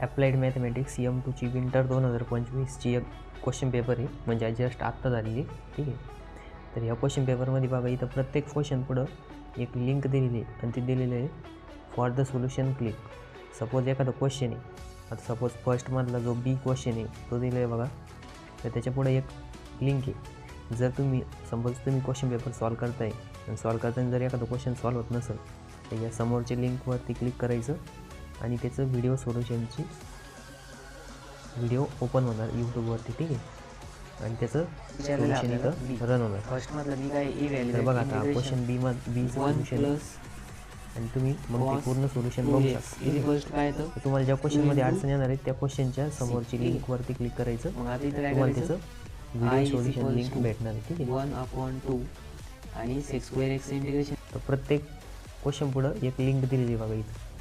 Applied mathematics M2ची winter 2025ची एक question paper आहे, म्हणजे जस्ट आत्ता झालेली. ठीक आहे. तर ह्या क्वेश्चन पेपरमध्ये बघा, इथं प्रत्येक क्वेश्चन पुढं एक लिंक दिलेली आहे आणि ती दिलेली आहे for the solution click. Suppose एखादा क्वेश्चन आहे, आता सपोज फर्स्टमधला जो बी क्वेश्चन आहे तो दिला आहे बघा, तर त्याच्या पुढे एक लिंक आहे. जर तुम्ही तुम्ही क्वेश्चन पेपर सॉल्व करताय आणि सॉल्व करताना जर एखादा क्वेश्चन सॉल्व होत नसेल तर या समोरच्या लिंकवरती क्लिक करायचं आणि त्याचं व्हिडिओ सोल्युशनची व्हिडिओ ओपन होणार यूट्यूबवरती. ठीक आहे. आणि त्याचं सोल्युशन इथं रन होणार. फर्स्टमधलं बी काय ई व्हॅल्यू तर बघा आता क्वेश्चन बीचं सोल्युशन आणि तुम्ही मग ते पूर्ण सोल्युशन बघू शकता. काय तर तुम्हाला ज्या क्वेश्चनमध्ये अडचण येणार आहे त्या क्वेश्चनच्या समोरची लिंकवरती क्लिक करायचं, मग आता इथं काय तुम्हाला करायचं, त्याचं व्हिडिओ सोल्युशन लिंक भेटणार आहे. ठीक आहे. 1/2 आणि sec² x इंटिग्रेशन. तर प्रत्येक क्वेश्चन पुढं एक लिंक दिलेली बघा इथं.